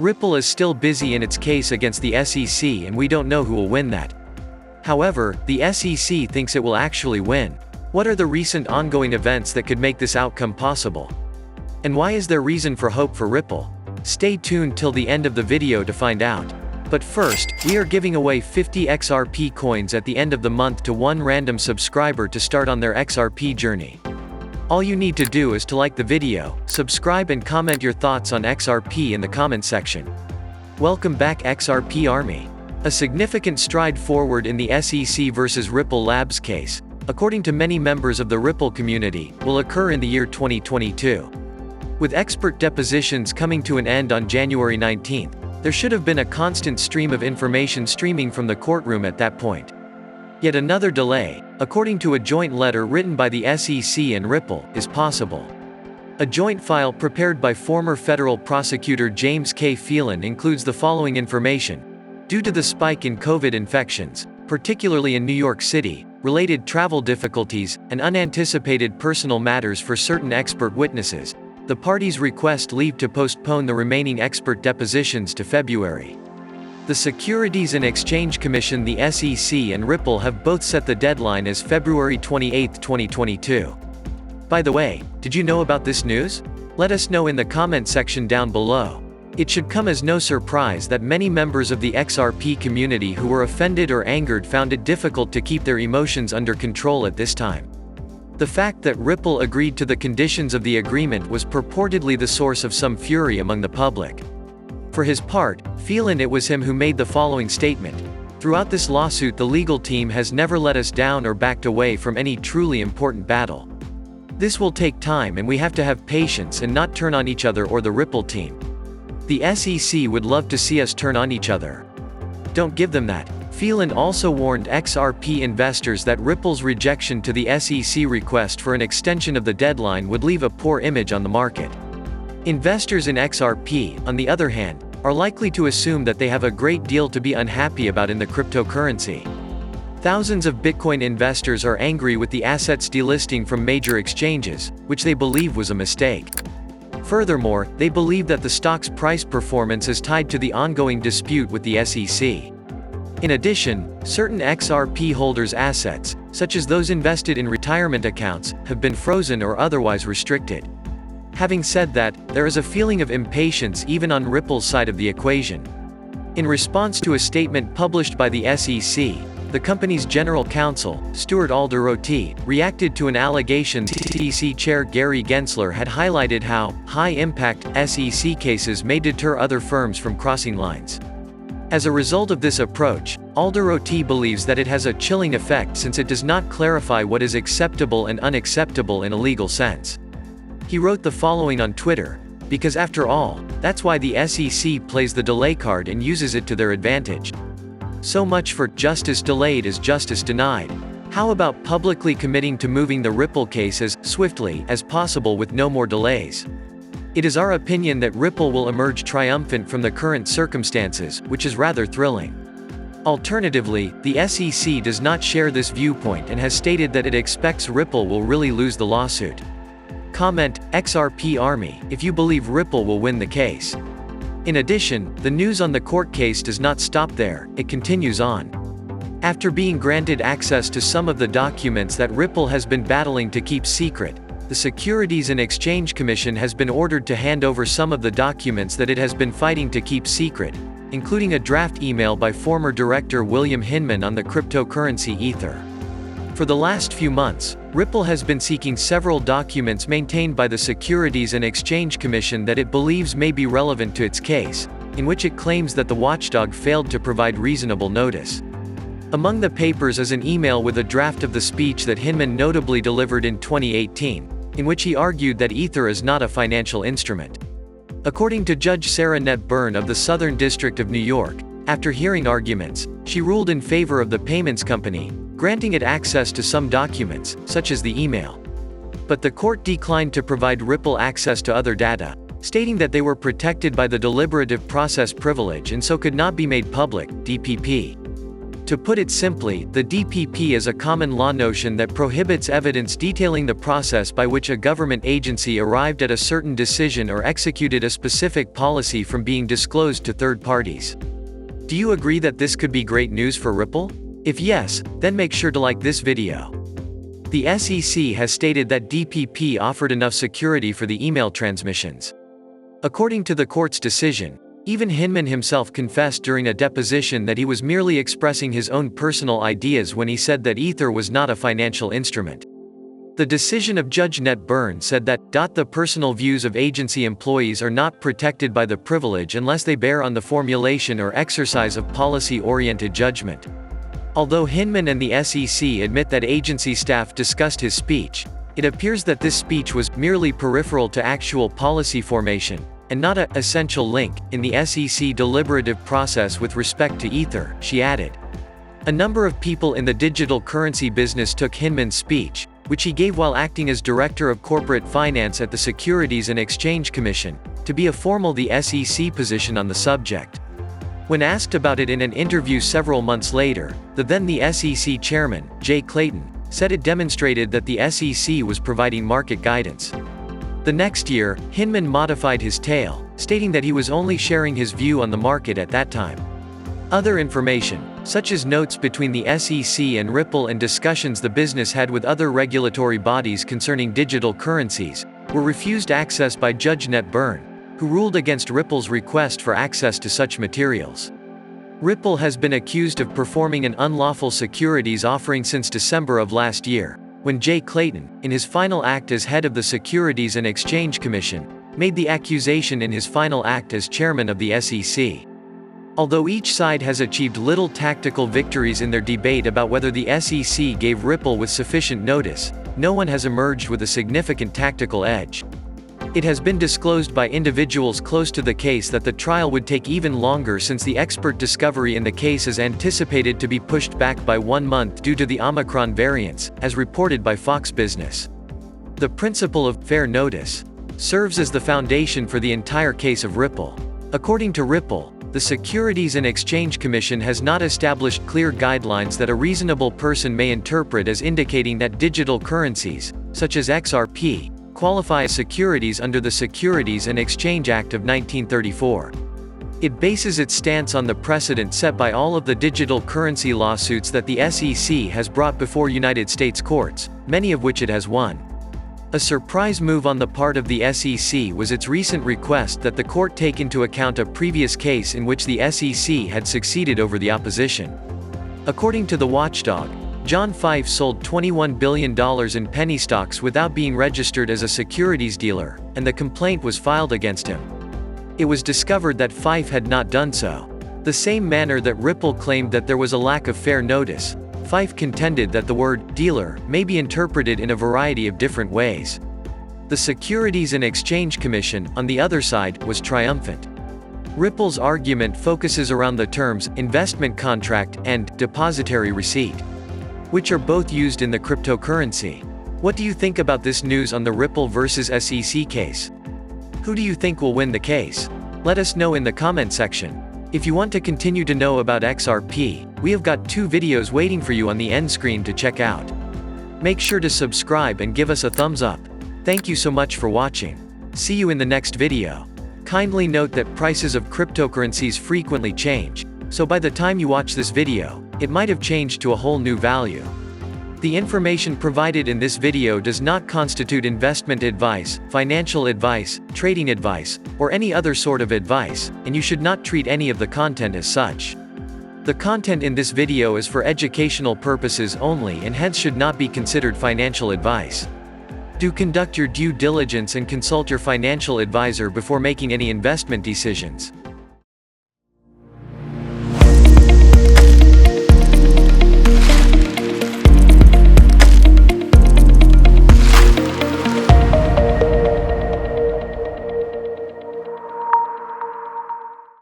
Ripple is still busy in its case against the SEC and we don't know who will win that. However, the SEC thinks it will actually win. What are the recent ongoing events that could make this outcome possible? And why is there reason for hope for Ripple? Stay tuned till the end of the video to find out. But first, we are giving away 50 XRP coins at the end of the month to one random subscriber to start on their XRP journey. All you need to do is to like the video, subscribe and comment your thoughts on XRP in the comment section. Welcome back XRP Army. A significant stride forward in the SEC versus Ripple Labs case, according to many members of the Ripple community, will occur in the year 2022. With expert depositions coming to an end on January 19th, there should have been a constant stream of information streaming from the courtroom at that point. Yet another delay, according to a joint letter written by the SEC and Ripple, is possible. A joint file prepared by former federal prosecutor James K. Phelan includes the following information. Due to the spike in COVID infections, particularly in New York City, related travel difficulties, and unanticipated personal matters for certain expert witnesses, the parties request leave to postpone the remaining expert depositions to February. The Securities and Exchange Commission, the SEC and Ripple have both set the deadline as February 28, 2022. By the way, did you know about this news? Let us know in the comment section down below. It should come as no surprise that many members of the XRP community who were offended or angered found it difficult to keep their emotions under control at this time. The fact that Ripple agreed to the conditions of the agreement was purportedly the source of some fury among the public. For his part, Phelan, it was him who made the following statement. Throughout this lawsuit, the legal team has never let us down or backed away from any truly important battle. This will take time and we have to have patience and not turn on each other or the Ripple team. The SEC would love to see us turn on each other. Don't give them that. Phelan also warned XRP investors that Ripple's rejection to the SEC request for an extension of the deadline would leave a poor image on the market. Investors in XRP, on the other hand, are likely to assume that they have a great deal to be unhappy about in the cryptocurrency. Thousands of Bitcoin investors are angry with the asset's delisting from major exchanges, which they believe was a mistake. Furthermore, they believe that the stock's price performance is tied to the ongoing dispute with the SEC. In addition, certain XRP holders' assets, such as those invested in retirement accounts, have been frozen or otherwise restricted. Having said that, there is a feeling of impatience even on Ripple's side of the equation. In response to a statement published by the SEC, the company's general counsel, Stuart Alderoty, reacted to an allegation SEC Chair Gary Gensler had highlighted how high-impact SEC cases may deter other firms from crossing lines. As a result of this approach, Alderoty believes that it has a chilling effect since it does not clarify what is acceptable and unacceptable in a legal sense. He wrote the following on Twitter, because after all, that's why the SEC plays the delay card and uses it to their advantage. So much for justice delayed is justice denied. How about publicly committing to moving the Ripple case as swiftly as possible with no more delays? It is our opinion that Ripple will emerge triumphant from the current circumstances, which is rather thrilling. Alternatively, the SEC does not share this viewpoint and has stated that it expects Ripple will really lose the lawsuit. Comment, XRP Army, if you believe Ripple will win the case. In addition, the news on the court case does not stop there, it continues on. After being granted access to some of the documents that Ripple has been battling to keep secret, the Securities and Exchange Commission has been ordered to hand over some of the documents that it has been fighting to keep secret, including a draft email by former director William Hinman on the cryptocurrency Ether. For the last few months, Ripple has been seeking several documents maintained by the Securities and Exchange Commission that it believes may be relevant to its case, in which it claims that the watchdog failed to provide reasonable notice. Among the papers is an email with a draft of the speech that Hinman notably delivered in 2018, in which he argued that Ether is not a financial instrument. According to Judge Sarah Nett Byrne of the Southern District of New York, after hearing arguments, she ruled in favor of the payments company, granting it access to some documents, such as the email. But the court declined to provide Ripple access to other data, stating that they were protected by the deliberative process privilege and so could not be made public, DPP. To put it simply, the DPP is a common law notion that prohibits evidence detailing the process by which a government agency arrived at a certain decision or executed a specific policy from being disclosed to third parties. Do you agree that this could be great news for Ripple? If yes, then make sure to like this video. The SEC has stated that DPP offered enough security for the email transmissions. According to the court's decision, even Hinman himself confessed during a deposition that he was merely expressing his own personal ideas when he said that Ether was not a financial instrument. The decision of Judge Ned Byrne said that, the personal views of agency employees are not protected by the privilege unless they bear on the formulation or exercise of policy-oriented judgment. Although Hinman and the SEC admit that agency staff discussed his speech, it appears that this speech was merely peripheral to actual policy formation, and not an essential link in the SEC deliberative process with respect to Ether, she added. A number of people in the digital currency business took Hinman's speech, which he gave while acting as Director of Corporate Finance at the Securities and Exchange Commission, to be a formal the SEC position on the subject. When asked about it in an interview several months later, the SEC chairman, Jay Clayton, said it demonstrated that the SEC was providing market guidance. The next year, Hinman modified his tale, stating that he was only sharing his view on the market at that time. Other information, such as notes between the SEC and Ripple and discussions the business had with other regulatory bodies concerning digital currencies, were refused access by Judge Ned Byrne, who ruled against Ripple's request for access to such materials. Ripple has been accused of performing an unlawful securities offering since December of last year, when Jay Clayton, in his final act as head of the Securities and Exchange Commission, made the accusation in his final act as chairman of the SEC. Although each side has achieved little tactical victories in their debate about whether the SEC gave Ripple with sufficient notice, no one has emerged with a significant tactical edge. It has been disclosed by individuals close to the case that the trial would take even longer since the expert discovery in the case is anticipated to be pushed back by 1 month due to the Omicron variants, as reported by Fox Business. The principle of fair notice serves as the foundation for the entire case of Ripple. According to Ripple, the Securities and Exchange Commission has not established clear guidelines that a reasonable person may interpret as indicating that digital currencies, such as XRP, qualify as securities under the Securities and Exchange Act of 1934. It bases its stance on the precedent set by all of the digital currency lawsuits that the SEC has brought before United States courts, many of which it has won. A surprise move on the part of the SEC was its recent request that the court take into account a previous case in which the SEC had succeeded over the opposition. According to the watchdog, John Fife sold $21 billion in penny stocks without being registered as a securities dealer, and the complaint was filed against him. It was discovered that Fife had not done so. The same manner that Ripple claimed that there was a lack of fair notice, Fife contended that the word dealer may be interpreted in a variety of different ways. The Securities and Exchange Commission, on the other side, was triumphant. Ripple's argument focuses around the terms investment contract and depository receipt, which are both used in the cryptocurrency. What do you think about this news on the Ripple versus SEC case? Who do you think will win the case? Let us know in the comment section. If you want to continue to know about XRP, we have got 2 videos waiting for you on the end screen to check out. Make sure to subscribe and give us a thumbs up. Thank you so much for watching. See you in the next video. Kindly note that prices of cryptocurrencies frequently change, so by the time you watch this video, it might have changed to a whole new value. The information provided in this video does not constitute investment advice, financial advice, trading advice, or any other sort of advice, and you should not treat any of the content as such. The content in this video is for educational purposes only and hence should not be considered financial advice. Do conduct your due diligence and consult your financial advisor before making any investment decisions.